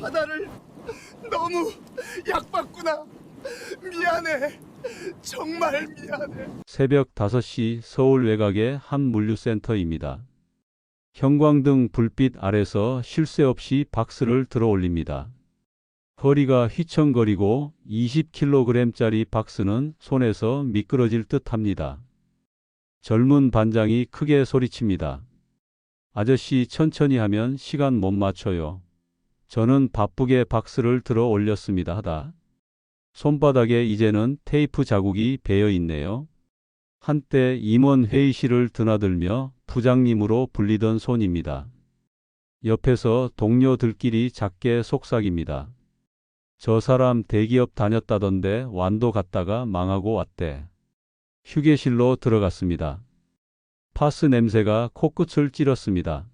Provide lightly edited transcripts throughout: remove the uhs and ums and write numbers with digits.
하나를 너무 약봤구나. 미안해. 정말 미안해. 새벽 5시 서울 외곽의 한 물류센터입니다. 형광등 불빛 아래서 쉴 새 없이 박스를 들어 올립니다. 허리가 휘청거리고 20kg짜리 박스는 손에서 미끄러질 듯 합니다. 젊은 반장이 크게 소리칩니다. 아저씨 천천히 하면 시간 못 맞춰요. 저는 바쁘게 박스를 들어 올렸습니다. 하다 손바닥에 이제는 테이프 자국이 배어 있네요. 한때 임원 회의실을 드나들며 부장님으로 불리던 손입니다. 옆에서 동료들끼리 작게 속삭입니다. 저 사람 대기업 다녔다던데 완도 갔다가 망하고 왔대. 휴게실로 들어갔습니다. 파스 냄새가 코끝을 찌렀습니다.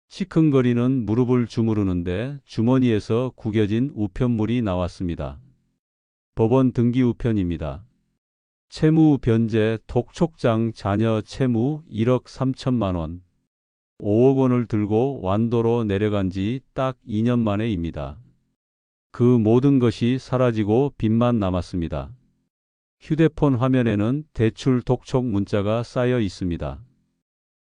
시큰거리는 무릎을 주무르는데 주머니에서 구겨진 우편물이 나왔습니다. 법원 등기 우편입니다. 채무 변제 독촉장 자녀 채무 1억 3천만 원. 5억 원을 들고 완도로 내려간 지 딱 2년 만에입니다. 그 모든 것이 사라지고 빚만 남았습니다. 휴대폰 화면에는 대출 독촉 문자가 쌓여 있습니다.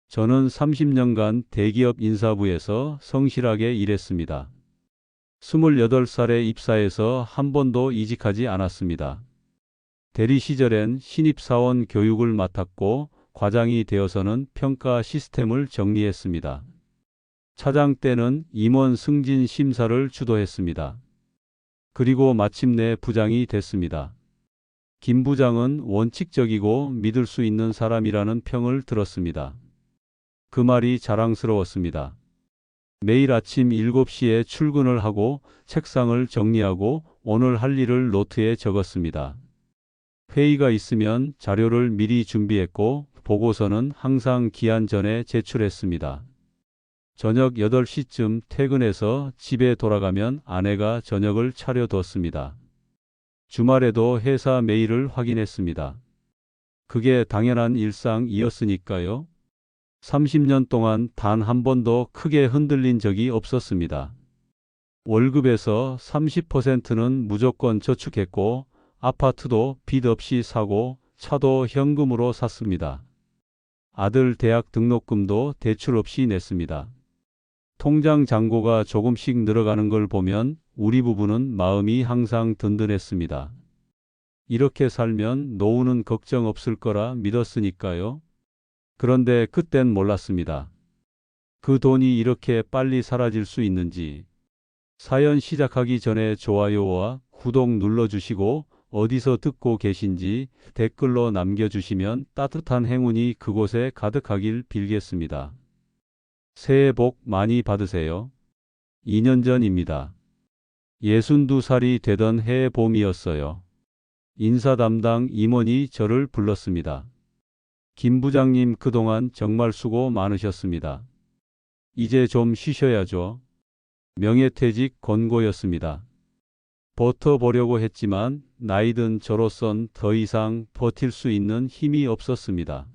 저는 30년간 대기업 인사부에서 성실하게 일했습니다. 28살에 입사해서 한 번도 이직하지 않았습니다. 대리 시절엔 신입사원 교육을 맡았고 과장이 되어서는 평가 시스템을 정리했습니다. 차장 때는 임원 승진 심사를 주도했습니다. 그리고 마침내 부장이 됐습니다. 김 부장은 원칙적이고 믿을 수 있는 사람이라는 평을 들었습니다. 그 말이 자랑스러웠습니다. 매일 아침 7시에 출근을 하고 책상을 정리하고 오늘 할 일을 노트에 적었습니다. 회의가 있으면 자료를 미리 준비했고 보고서는 항상 기한 전에 제출했습니다. 저녁 8시쯤 퇴근해서 집에 돌아가면 아내가 저녁을 차려뒀습니다. 주말에도 회사 메일을 확인했습니다. 그게 당연한 일상이었으니까요. 30년 동안 단 한 번도 크게 흔들린 적이 없었습니다. 월급에서 30%는 무조건 저축했고 아파트도 빚 없이 사고 차도 현금으로 샀습니다. 아들 대학 등록금도 대출 없이 냈습니다. 통장 잔고가 조금씩 늘어가는 걸 보면 우리 부부는 마음이 항상 든든했습니다. 이렇게 살면 노후는 걱정 없을 거라 믿었으니까요. 그런데 그땐 몰랐습니다. 그 돈이 이렇게 빨리 사라질 수 있는지. 사연 시작하기 전에 좋아요와 구독 눌러주시고 어디서 듣고 계신지 댓글로 남겨주시면 따뜻한 행운이 그곳에 가득하길 빌겠습니다. 새해 복 많이 받으세요. 2년 전입니다. 62살이 되던 해의 봄이었어요. 인사 담당 임원이 저를 불렀습니다. 김 부장님 그동안 정말 수고 많으셨습니다. 이제 좀 쉬셔야죠. 명예퇴직 권고였습니다. 버텨보려고 했지만 나이든 저로선 더 이상 버틸 수 있는 힘이 없었습니다.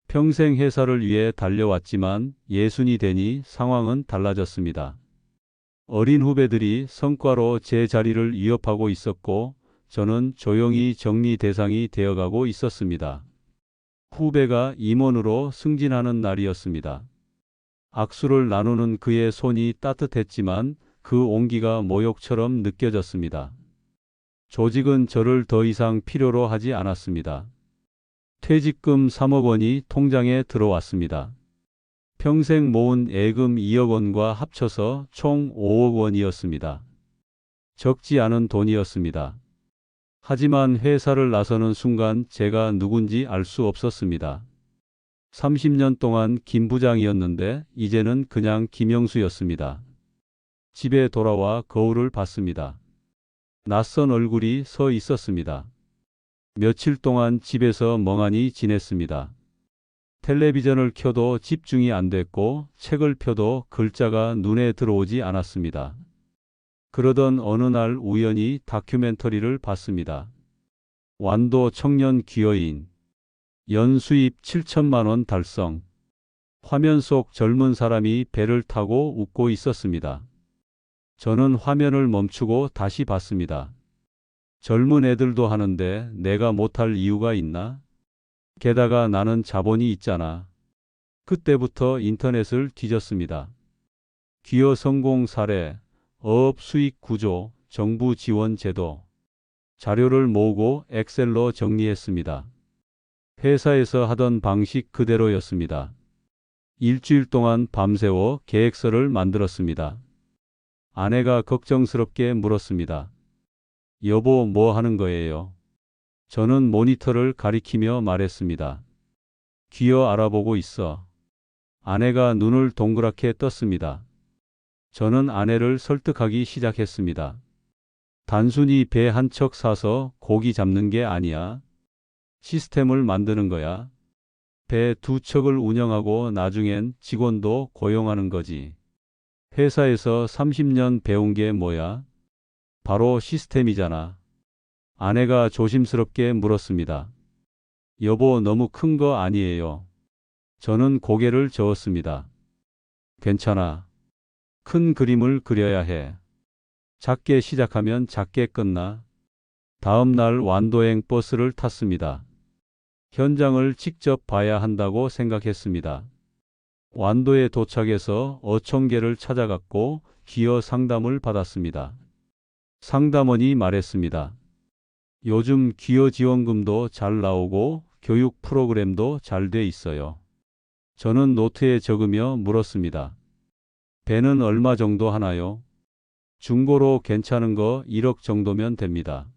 평생 회사를 위해 달려왔지만 60이 되니 상황은 달라졌습니다. 어린 후배들이 성과로 제 자리를 위협하고 있었고 저는 조용히 정리 대상이 되어가고 있었습니다. 후배가 임원으로 승진하는 날이었습니다. 악수를 나누는 그의 손이 따뜻했지만 그 온기가 모욕처럼 느껴졌습니다. 조직은 저를 더 이상 필요로 하지 않았습니다. 퇴직금 3억 원이 통장에 들어왔습니다. 평생 모은 예금 2억 원과 합쳐서 총 5억 원이었습니다. 적지 않은 돈이었습니다. 하지만 회사를 나서는 순간 제가 누군지 알 수 없었습니다. 30년 동안 김 부장이었는데 이제는 그냥 김영수였습니다. 집에 돌아와 거울을 봤습니다. 낯선 얼굴이 서 있었습니다. 며칠 동안 집에서 멍하니 지냈습니다. 텔레비전을 켜도 집중이 안 됐고 책을 펴도 글자가 눈에 들어오지 않았습니다. 그러던 어느 날 우연히 다큐멘터리를 봤습니다. 완도 청년 기여인, 연수입 7천만 원 달성. 화면 속 젊은 사람이 배를 타고 웃고 있었습니다. 저는 화면을 멈추고 다시 봤습니다. 젊은 애들도 하는데 내가 못할 이유가 있나? 게다가 나는 자본이 있잖아. 그때부터 인터넷을 뒤졌습니다. 기여 성공 사례, 어업 수익 구조, 정부 지원 제도. 자료를 모으고 엑셀로 정리했습니다. 회사에서 하던 방식 그대로였습니다. 일주일 동안 밤새워 계획서를 만들었습니다. 아내가 걱정스럽게 물었습니다. 여보, 뭐 하는 거예요? 저는 모니터를 가리키며 말했습니다. 기어 알아보고 있어. 아내가 눈을 동그랗게 떴습니다. 저는 아내를 설득하기 시작했습니다. 단순히 배 한 척 사서 고기 잡는 게 아니야. 시스템을 만드는 거야. 배 두 척을 운영하고 나중엔 직원도 고용하는 거지. 회사에서 30년 배운 게 뭐야? 바로 시스템이잖아. 아내가 조심스럽게 물었습니다. 여보, 너무 큰 거 아니에요? 저는 고개를 저었습니다. 괜찮아. 큰 그림을 그려야 해. 작게 시작하면 작게 끝나. 다음 날 완도행 버스를 탔습니다. 현장을 직접 봐야 한다고 생각했습니다. 완도에 도착해서 어촌계를 찾아갔고 기여 상담을 받았습니다. 상담원이 말했습니다. 요즘 기여 지원금도 잘 나오고 교육 프로그램도 잘 돼 있어요. 저는 노트에 적으며 물었습니다. 배는 얼마 정도 하나요? 중고로 괜찮은 거 1억 정도면 됩니다.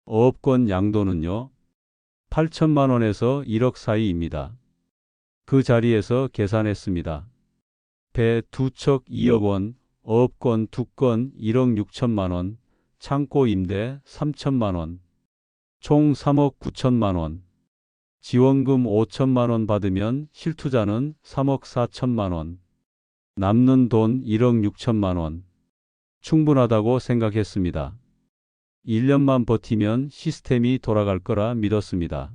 어업권 양도는요? 8천만 원에서 1억 사이입니다. 그 자리에서 계산했습니다. 배 두 척 2억 원, 어업권 2건 1억 6천만 원, 창고 임대 3천만 원, 총 3억 9천만 원. 지원금 5천만 원 받으면 실투자는 3억 4천만 원. 남는 돈 1억 6천만 원. 충분하다고 생각했습니다. 1년만 버티면 시스템이 돌아갈 거라 믿었습니다.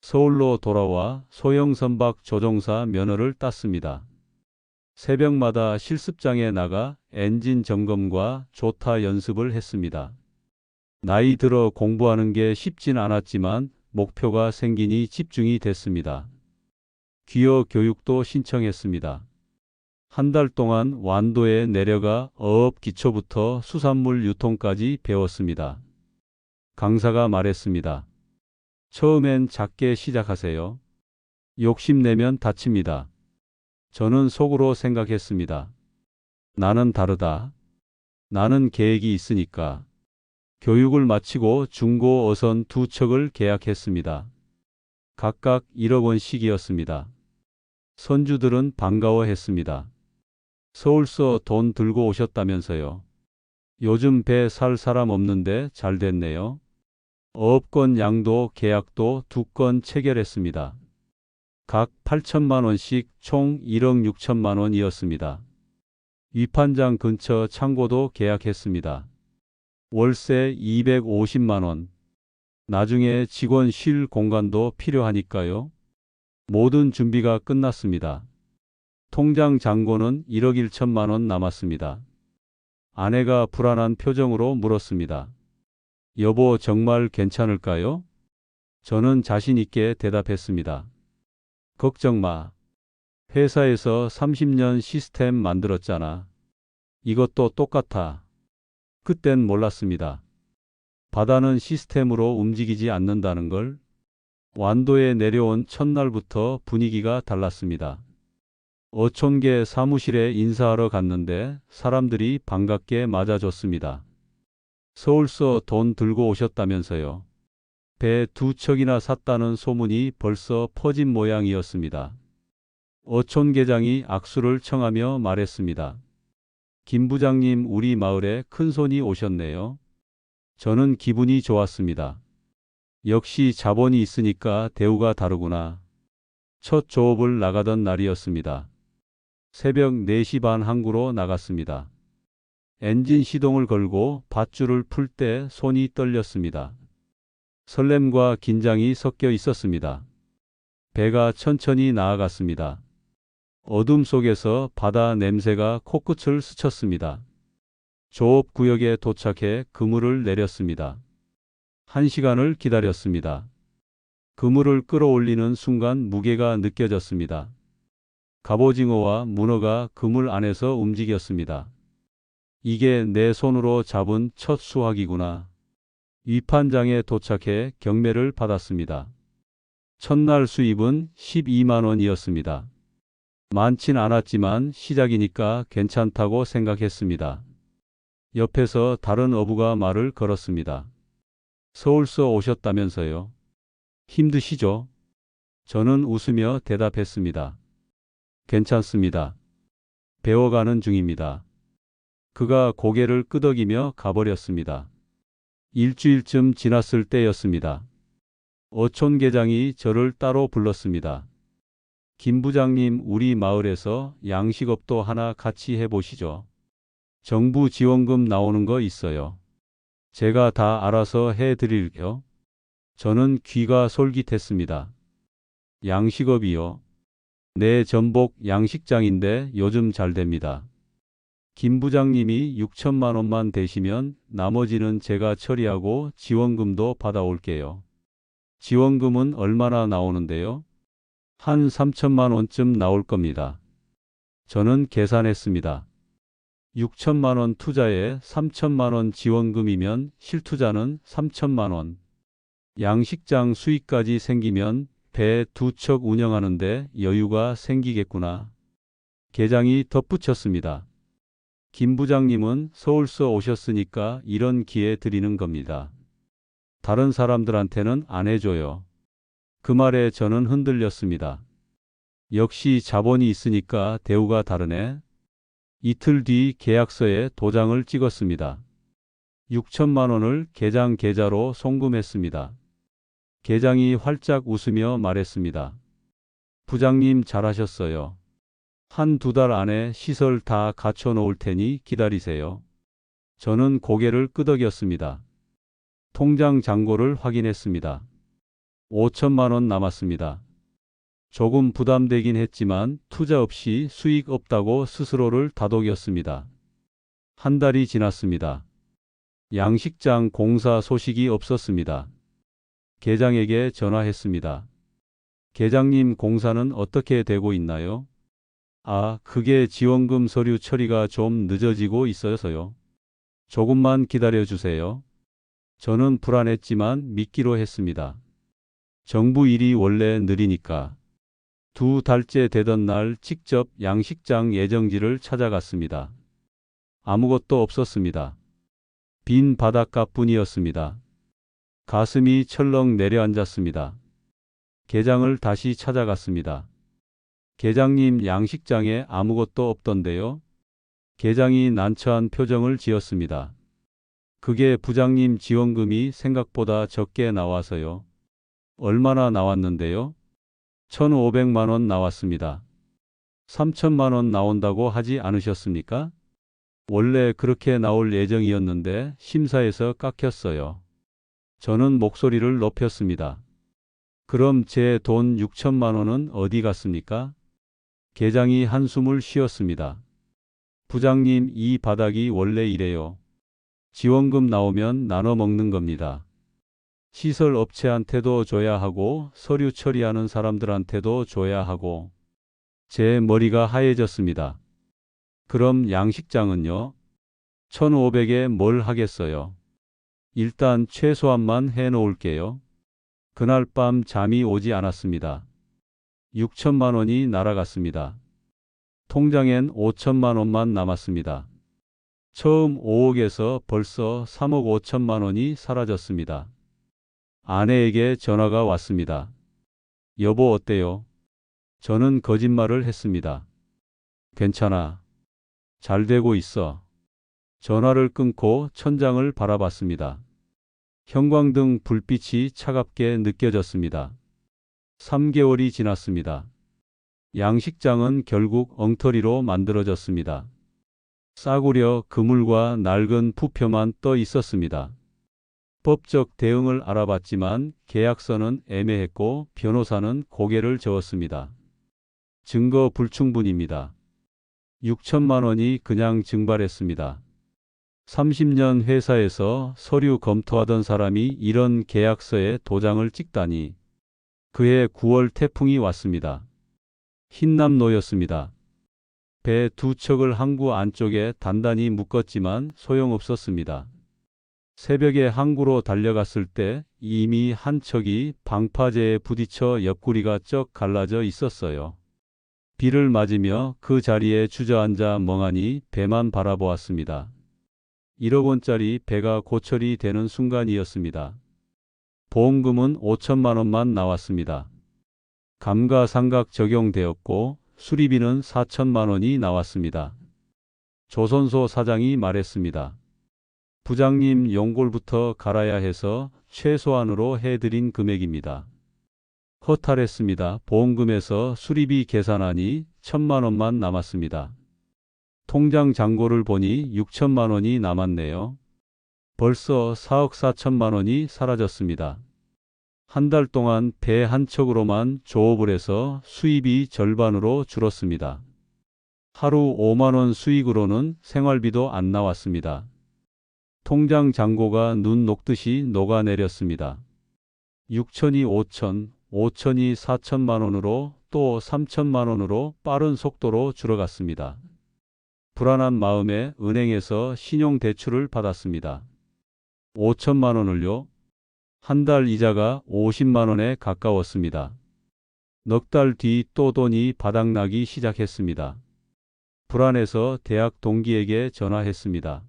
서울로 돌아와 소형 선박 조종사 면허를 땄습니다. 새벽마다 실습장에 나가 엔진 점검과 조타 연습을 했습니다. 나이 들어 공부하는 게 쉽진 않았지만 목표가 생기니 집중이 됐습니다. 기여 교육도 신청했습니다. 한 달 동안 완도에 내려가 어업 기초부터 수산물 유통까지 배웠습니다. 강사가 말했습니다. 처음엔 작게 시작하세요. 욕심내면 다칩니다. 저는 속으로 생각했습니다. 나는 다르다. 나는 계획이 있으니까. 교육을 마치고 중고 어선 두 척을 계약했습니다. 각각 1억 원씩이었습니다. 선주들은 반가워했습니다. 서울서 돈 들고 오셨다면서요. 요즘 배 살 사람 없는데 잘 됐네요. 어업권 양도 계약도 2건 체결했습니다. 각 8천만 원씩 총 1억 6천만 원이었습니다. 위판장 근처 창고도 계약했습니다. 월세 250만 원. 나중에 직원 쉴 공간도 필요하니까요. 모든 준비가 끝났습니다. 통장 잔고는 1억 1천만 원 남았습니다. 아내가 불안한 표정으로 물었습니다. 여보, 정말 괜찮을까요? 저는 자신 있게 대답했습니다. 걱정 마. 회사에서 30년 시스템 만들었잖아. 이것도 똑같아. 그땐 몰랐습니다. 바다는 시스템으로 움직이지 않는다는 걸. 완도에 내려온 첫날부터 분위기가 달랐습니다. 어촌계 사무실에 인사하러 갔는데 사람들이 반갑게 맞아줬습니다. 서울서 돈 들고 오셨다면서요. 배 두 척이나 샀다는 소문이 벌써 퍼진 모양이었습니다. 어촌계장이 악수를 청하며 말했습니다. 김 부장님, 우리 마을에 큰손이 오셨네요. 저는 기분이 좋았습니다. 역시 자본이 있으니까 대우가 다르구나. 첫 조업을 나가던 날이었습니다. 새벽 4시 반 항구로 나갔습니다. 엔진 시동을 걸고 밧줄을 풀 때 손이 떨렸습니다. 설렘과 긴장이 섞여 있었습니다. 배가 천천히 나아갔습니다. 어둠 속에서 바다 냄새가 코끝을 스쳤습니다. 조업구역에 도착해 그물을 내렸습니다. 1시간을 기다렸습니다. 그물을 끌어올리는 순간 무게가 느껴졌습니다. 갑오징어와 문어가 그물 안에서 움직였습니다. 이게 내 손으로 잡은 첫 수확이구나. 위판장에 도착해 경매를 받았습니다. 첫날 수입은 12만 원이었습니다. 많진 않았지만 시작이니까 괜찮다고 생각했습니다. 옆에서 다른 어부가 말을 걸었습니다. 서울서 오셨다면서요? 힘드시죠? 저는 웃으며 대답했습니다. 괜찮습니다. 배워가는 중입니다. 그가 고개를 끄덕이며 가버렸습니다. 일주일쯤 지났을 때였습니다. 어촌계장이 저를 따로 불렀습니다. 김 부장님, 우리 마을에서 양식업도 하나 같이 해보시죠. 정부 지원금 나오는 거 있어요. 제가 다 알아서 해드릴게요. 저는 귀가 솔깃했습니다. 양식업이요? 내 전복 양식장인데 요즘 잘 됩니다. 김 부장님이 6천만 원만 대시면 나머지는 제가 처리하고 지원금도 받아올게요. 지원금은 얼마나 나오는데요? 한 3천만 원쯤 나올 겁니다. 저는 계산했습니다. 6천만 원 투자에 3천만 원 지원금이면 실투자는 3천만 원. 양식장 수익까지 생기면 배 2척 운영하는데 여유가 생기겠구나. 계장이 덧붙였습니다. 김 부장님은 서울서 오셨으니까 이런 기회 드리는 겁니다. 다른 사람들한테는 안 해줘요. 그 말에 저는 흔들렸습니다. 역시 자본이 있으니까 대우가 다르네. 이틀 뒤 계약서에 도장을 찍었습니다. 6천만 원을 계장 계좌로 송금했습니다. 계장이 활짝 웃으며 말했습니다. 부장님 잘하셨어요. 한 2달 안에 시설 다 갖춰 놓을 테니 기다리세요. 저는 고개를 끄덕였습니다. 통장 잔고를 확인했습니다. 5천만 원 남았습니다. 조금 부담되긴 했지만 투자 없이 수익 없다고 스스로를 다독였습니다. 한 달이 지났습니다. 양식장 공사 소식이 없었습니다. 계장에게 전화했습니다. 계장님, 공사는 어떻게 되고 있나요? 아, 그게 지원금 서류 처리가 좀 늦어지고 있어서요. 조금만 기다려 주세요. 저는 불안했지만 믿기로 했습니다. 정부 일이 원래 느리니까. 2달째 되던 날 직접 양식장 예정지를 찾아갔습니다. 아무것도 없었습니다. 빈 바닷가뿐이었습니다. 가슴이 철렁 내려앉았습니다. 계장을 다시 찾아갔습니다. 계장님, 양식장에 아무것도 없던데요? 계장이 난처한 표정을 지었습니다. 그게 부장님 지원금이 생각보다 적게 나와서요. 얼마나 나왔는데요? 1,500만 원 나왔습니다. 3천만 원 나온다고 하지 않으셨습니까? 원래 그렇게 나올 예정이었는데 심사에서 깎였어요. 저는 목소리를 높였습니다. 그럼 제 돈 6천만 원은 어디 갔습니까? 계장이 한숨을 쉬었습니다. 부장님, 이 바닥이 원래 이래요. 지원금 나오면 나눠 먹는 겁니다. 시설 업체한테도 줘야 하고 서류 처리하는 사람들한테도 줘야 하고. 제 머리가 하얘졌습니다. 그럼 양식장은요? 1,500에 뭘 하겠어요? 일단 최소한만 해놓을게요. 그날 밤 잠이 오지 않았습니다. 6천만 원이 날아갔습니다. 통장엔 5천만 원만 남았습니다. 처음 5억에서 벌써 3억 5천만 원이 사라졌습니다. 아내에게 전화가 왔습니다. 여보, 어때요? 저는 거짓말을 했습니다. 괜찮아. 잘 되고 있어. 전화를 끊고 천장을 바라봤습니다. 형광등 불빛이 차갑게 느껴졌습니다. 3개월이 지났습니다. 양식장은 결국 엉터리로 만들어졌습니다. 싸구려 그물과 낡은 부표만 떠 있었습니다. 법적 대응을 알아봤지만 계약서는 애매했고 변호사는 고개를 저었습니다. 증거 불충분입니다. 6천만 원이 그냥 증발했습니다. 30년 회사에서 서류 검토하던 사람이 이런 계약서에 도장을 찍다니. 그해 9월 태풍이 왔습니다. 흰남노였습니다. 배 두 척을 항구 안쪽에 단단히 묶었지만 소용없었습니다. 새벽에 항구로 달려갔을 때 이미 한 척이 방파제에 부딪혀 옆구리가 쩍 갈라져 있었어요. 비를 맞으며 그 자리에 주저앉아 멍하니 배만 바라보았습니다. 1억 원짜리 배가 고철이 되는 순간이었습니다. 보험금은 5천만 원만 나왔습니다. 감가상각 적용되었고 수리비는 4천만 원이 나왔습니다. 조선소 사장이 말했습니다. 부장님 연골부터 갈아야 해서 최소한으로 해드린 금액입니다. 허탈했습니다. 보험금에서 수리비 계산하니 1천만 원만 남았습니다. 통장 잔고를 보니 6천만 원이 남았네요. 벌써 4억 4천만 원이 사라졌습니다. 한 달 동안 배 한 척으로만 조업을 해서 수입이 절반으로 줄었습니다. 하루 5만 원 수익으로는 생활비도 안 나왔습니다. 통장 잔고가 눈 녹듯이 녹아내렸습니다. 6천이 5천, 5천이 4천만 원으로 또 3천만 원으로 빠른 속도로 줄어갔습니다. 불안한 마음에 은행에서 신용대출을 받았습니다. 5천만 원을요? 한 달 이자가 50만 원에 가까웠습니다. 넉 달 뒤 또 돈이 바닥나기 시작했습니다. 불안해서 대학 동기에게 전화했습니다.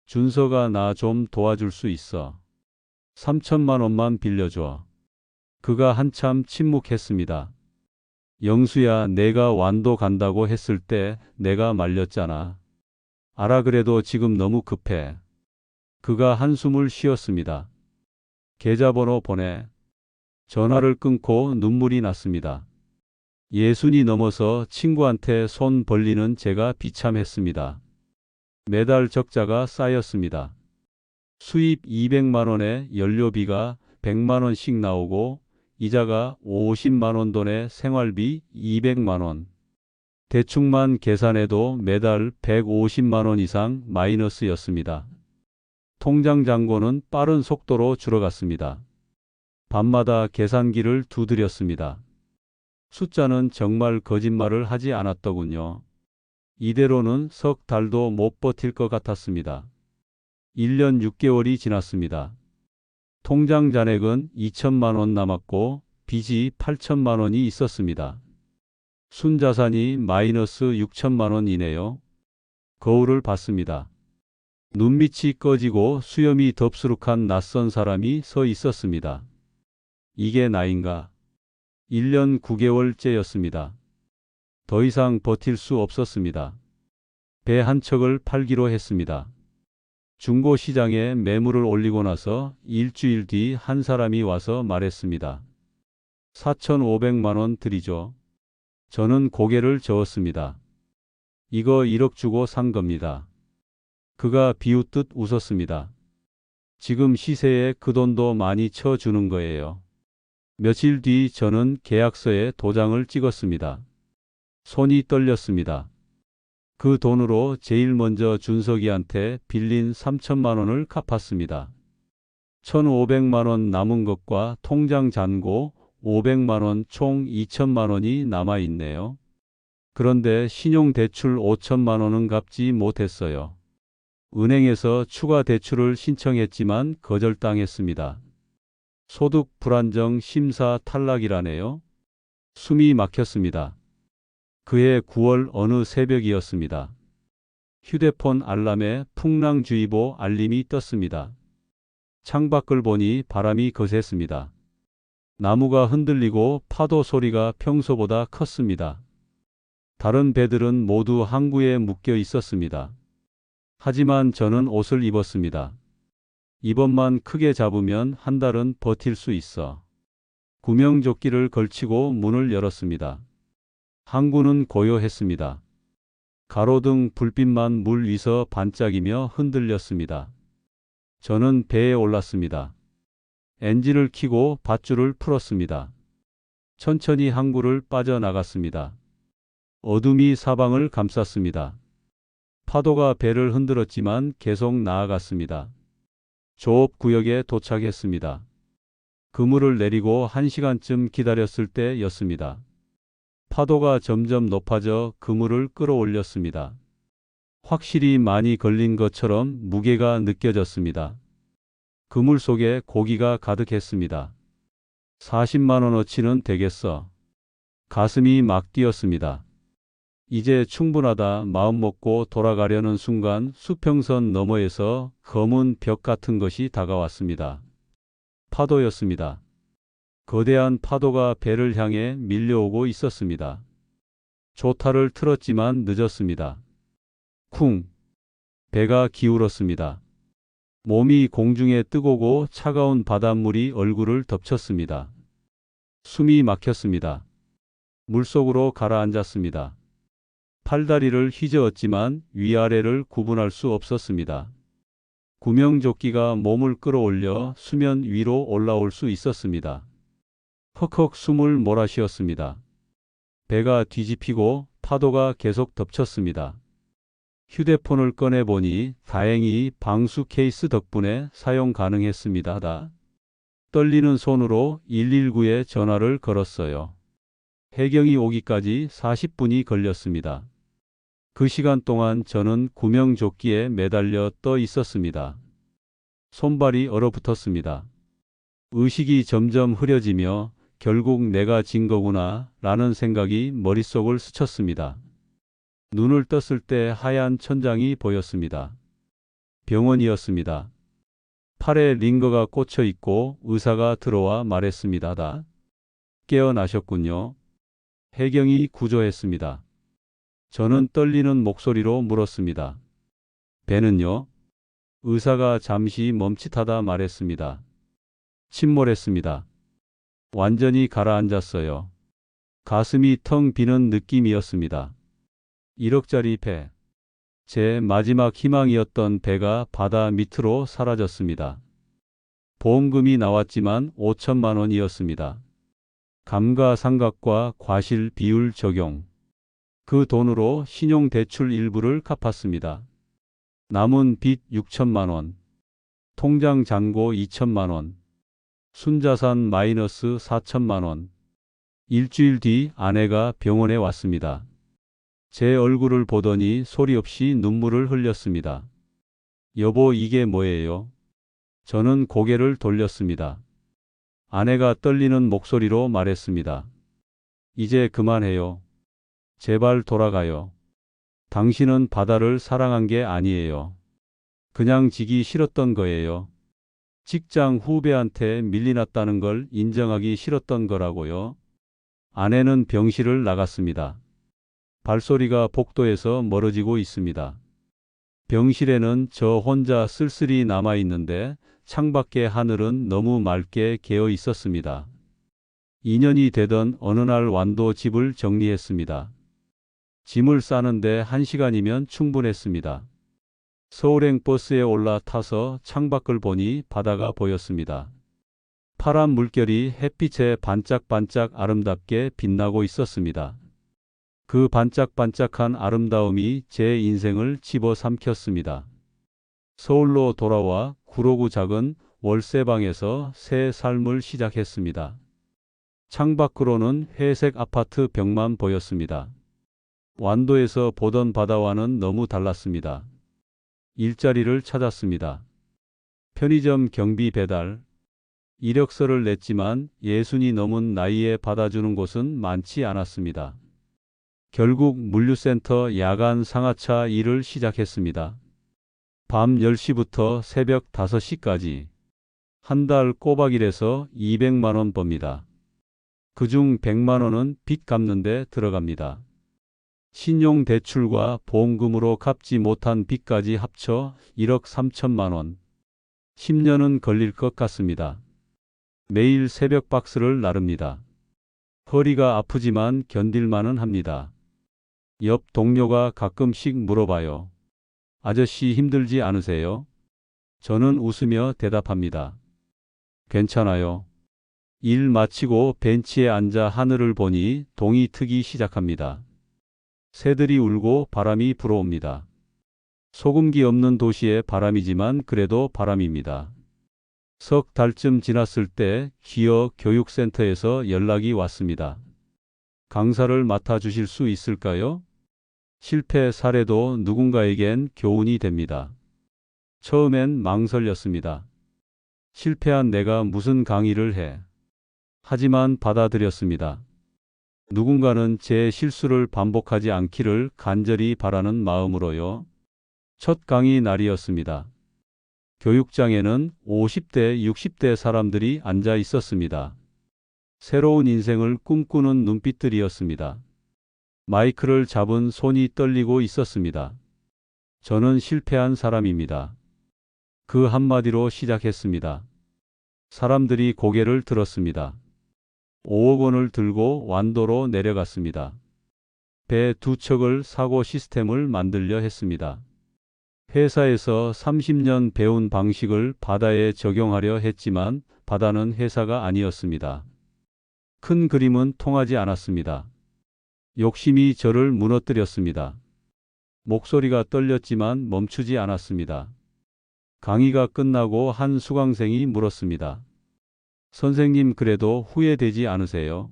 준서가 나 좀 도와줄 수 있어. 3천만 원만 빌려줘. 그가 한참 침묵했습니다. 영수야, 내가 완도 간다고 했을 때 내가 말렸잖아. 알아, 그래도 지금 너무 급해. 그가 한숨을 쉬었습니다. 계좌번호 보내. 전화를 끊고 눈물이 났습니다. 60이 넘어서 친구한테 손 벌리는 제가 비참했습니다. 매달 적자가 쌓였습니다. 수입 200만 원에 연료비가 100만 원씩 나오고 이자가 50만 원, 돈에 생활비 200만 원. 대충만 계산해도 매달 150만 원 이상 마이너스였습니다. 통장 잔고는 빠른 속도로 줄어갔습니다. 밤마다 계산기를 두드렸습니다. 숫자는 정말 거짓말을 하지 않았더군요. 이대로는 석 달도 못 버틸 것 같았습니다. 1년 6개월이 지났습니다. 통장 잔액은 2천만 원 남았고 빚이 8천만 원이 있었습니다. 순자산이 마이너스 6천만 원이네요. 거울을 봤습니다. 눈밑이 꺼지고 수염이 덥수룩한 낯선 사람이 서 있었습니다. 이게 나인가? 1년 9개월째였습니다. 더 이상 버틸 수 없었습니다. 배 한 척을 팔기로 했습니다. 중고시장에 매물을 올리고 나서 일주일 뒤 한 사람이 와서 말했습니다. 4,500만 원 드리죠. 저는 고개를 저었습니다. 이거 1억 주고 산 겁니다. 그가 비웃듯 웃었습니다. 지금 시세에 그 돈도 많이 쳐주는 거예요. 며칠 뒤 저는 계약서에 도장을 찍었습니다. 손이 떨렸습니다. 그 돈으로 제일 먼저 준석이한테 빌린 3천만 원을 갚았습니다. 1,500만 원 남은 것과 통장 잔고 500만 원 총 2천만 원이 남아있네요. 그런데 신용대출 5천만 원은 갚지 못했어요. 은행에서 추가 대출을 신청했지만 거절당했습니다. 소득 불안정 심사 탈락이라네요. 숨이 막혔습니다. 그해 9월 어느 새벽이었습니다. 휴대폰 알람에 풍랑주의보 알림이 떴습니다. 창밖을 보니 바람이 거셌습니다. 나무가 흔들리고 파도 소리가 평소보다 컸습니다. 다른 배들은 모두 항구에 묶여 있었습니다. 하지만 저는 옷을 입었습니다. 이번만 크게 잡으면 한 달은 버틸 수 있어. 구명조끼를 걸치고 문을 열었습니다. 항구는 고요했습니다. 가로등 불빛만 물 위서 반짝이며 흔들렸습니다. 저는 배에 올랐습니다. 엔진을 켜고 밧줄을 풀었습니다. 천천히 항구를 빠져나갔습니다. 어둠이 사방을 감쌌습니다. 파도가 배를 흔들었지만 계속 나아갔습니다. 조업 구역에 도착했습니다. 그물을 내리고 1시간쯤 기다렸을 때였습니다. 파도가 점점 높아져 그물을 끌어올렸습니다. 확실히 많이 걸린 것처럼 무게가 느껴졌습니다. 그물 속에 고기가 가득했습니다. 40만 원어치는 되겠어. 가슴이 막 뛰었습니다. 이제 충분하다 마음 먹고 돌아가려는 순간 수평선 너머에서 검은 벽 같은 것이 다가왔습니다. 파도였습니다. 거대한 파도가 배를 향해 밀려오고 있었습니다. 조타를 틀었지만 늦었습니다. 쿵! 배가 기울었습니다. 몸이 공중에 뜨거고 차가운 바닷물이 얼굴을 덮쳤습니다. 숨이 막혔습니다. 물속으로 가라앉았습니다. 팔다리를 휘저었지만 위아래를 구분할 수 없었습니다. 구명조끼가 몸을 끌어올려 수면 위로 올라올 수 있었습니다. 헉헉 숨을 몰아쉬었습니다. 배가 뒤집히고 파도가 계속 덮쳤습니다. 휴대폰을 꺼내보니 다행히 방수 케이스 덕분에 사용 가능했습니다. 떨리는 손으로 119에 전화를 걸었어요. 해경이 오기까지 40분이 걸렸습니다. 그 시간 동안 저는 구명조끼에 매달려 떠 있었습니다. 손발이 얼어붙었습니다. 의식이 점점 흐려지며 결국 내가 진 거구나 라는 생각이 머릿속을 스쳤습니다. 눈을 떴을 때 하얀 천장이 보였습니다. 병원이었습니다. 팔에 링거가 꽂혀 있고 의사가 들어와 말했습니다. 다 깨어나셨군요. 해경이 구조했습니다. 저는 떨리는 목소리로 물었습니다. 배는요? 의사가 잠시 멈칫하다 말했습니다. 침몰했습니다. 완전히 가라앉았어요. 가슴이 텅 비는 느낌이었습니다. 1억짜리 배. 제 마지막 희망이었던 배가 바다 밑으로 사라졌습니다. 보험금이 나왔지만 5천만 원이었습니다. 감가상각과 과실 비율 적용. 그 돈으로 신용대출 일부를 갚았습니다. 남은 빚 6천만 원. 통장 잔고 2천만 원. 순자산 마이너스 4천만 원. 일주일 뒤 아내가 병원에 왔습니다. 제 얼굴을 보더니 소리 없이 눈물을 흘렸습니다. 여보, 이게 뭐예요? 저는 고개를 돌렸습니다. 아내가 떨리는 목소리로 말했습니다. 이제 그만해요. 제발 돌아가요. 당신은 바다를 사랑한 게 아니에요. 그냥 지기 싫었던 거예요. 직장 후배한테 밀려났다는 걸 인정하기 싫었던 거라고요. 아내는 병실을 나갔습니다. 발소리가 복도에서 멀어지고 있습니다. 병실에는 저 혼자 쓸쓸히 남아 있는데 창밖의 하늘은 너무 맑게 개어 있었습니다. 2년이 되던 어느 날 완도 집을 정리했습니다. 짐을 싸는데 1시간이면 충분했습니다. 서울행 버스에 올라타서 창밖을 보니 바다가 보였습니다. 파란 물결이 햇빛에 반짝반짝 아름답게 빛나고 있었습니다. 그 반짝반짝한 아름다움이 제 인생을 집어삼켰습니다. 서울로 돌아와 구로구 작은 월세방에서 새 삶을 시작했습니다. 창밖으로는 회색 아파트 벽만 보였습니다. 완도에서 보던 바다와는 너무 달랐습니다. 일자리를 찾았습니다. 편의점 경비 배달. 이력서를 냈지만 60이 넘은 나이에 받아주는 곳은 많지 않았습니다. 결국 물류센터 야간 상하차 일을 시작했습니다. 밤 10시부터 새벽 5시까지. 한 달 꼬박 일해서 200만 원 법니다. 그중 100만 원은 빚 갚는 데 들어갑니다. 신용대출과 보험금으로 갚지 못한 빚까지 합쳐 1억 3천만 원. 10년은 걸릴 것 같습니다. 매일 새벽 박스를 나릅니다. 허리가 아프지만 견딜만은 합니다. 옆 동료가 가끔씩 물어봐요. 아저씨 힘들지 않으세요? 저는 웃으며 대답합니다. 괜찮아요. 일 마치고 벤치에 앉아 하늘을 보니 동이 트기 시작합니다. 새들이 울고 바람이 불어옵니다. 소금기 없는 도시의 바람이지만 그래도 바람입니다. 석 달쯤 지났을 때 기어 교육센터에서 연락이 왔습니다. 강사를 맡아주실 수 있을까요? 실패 사례도 누군가에겐 교훈이 됩니다. 처음엔 망설였습니다. 실패한 내가 무슨 강의를 해. 하지만 받아들였습니다. 누군가는 제 실수를 반복하지 않기를 간절히 바라는 마음으로요. 첫 강의 날이었습니다. 교육장에는 50대, 60대 사람들이 앉아 있었습니다. 새로운 인생을 꿈꾸는 눈빛들이었습니다. 마이크를 잡은 손이 떨리고 있었습니다. 저는 실패한 사람입니다. 그 한마디로 시작했습니다. 사람들이 고개를 들었습니다. 5억 원을 들고 완도로 내려갔습니다. 배 2척을 사고 시스템을 만들려 했습니다. 회사에서 30년 배운 방식을 바다에 적용하려 했지만 바다는 회사가 아니었습니다. 큰 그림은 통하지 않았습니다. 욕심이 저를 무너뜨렸습니다. 목소리가 떨렸지만 멈추지 않았습니다. 강의가 끝나고 한 수강생이 물었습니다. 선생님, 그래도 후회되지 않으세요?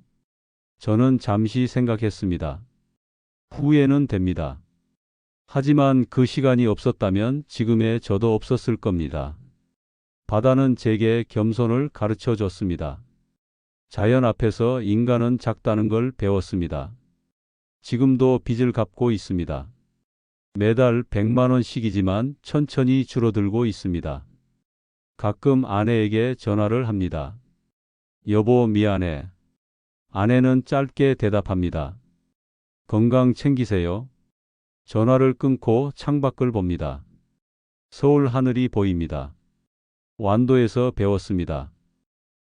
저는 잠시 생각했습니다. 후회는 됩니다. 하지만 그 시간이 없었다면 지금의 저도 없었을 겁니다. 바다는 제게 겸손을 가르쳐 줬습니다. 자연 앞에서 인간은 작다는 걸 배웠습니다. 지금도 빚을 갚고 있습니다. 매달 100만 원씩이지만 천천히 줄어들고 있습니다. 가끔 아내에게 전화를 합니다. 여보, 미안해. 아내는 짧게 대답합니다. 건강 챙기세요. 전화를 끊고 창밖을 봅니다. 서울 하늘이 보입니다. 완도에서 배웠습니다.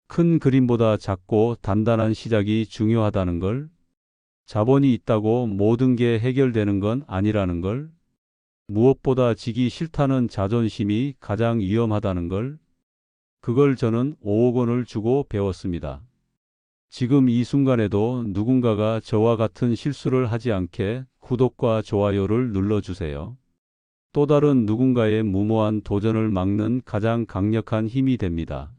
큰 그림보다 작고 단단한 시작이 중요하다는 걸, 자본이 있다고 모든 게 해결되는 건 아니라는 걸, 무엇보다 지기 싫다는 자존심이 가장 위험하다는 걸, 그걸 저는 5억 원을 주고 배웠습니다. 지금 이 순간에도 누군가가 저와 같은 실수를 하지 않게 구독과 좋아요를 눌러주세요. 또 다른 누군가의 무모한 도전을 막는 가장 강력한 힘이 됩니다.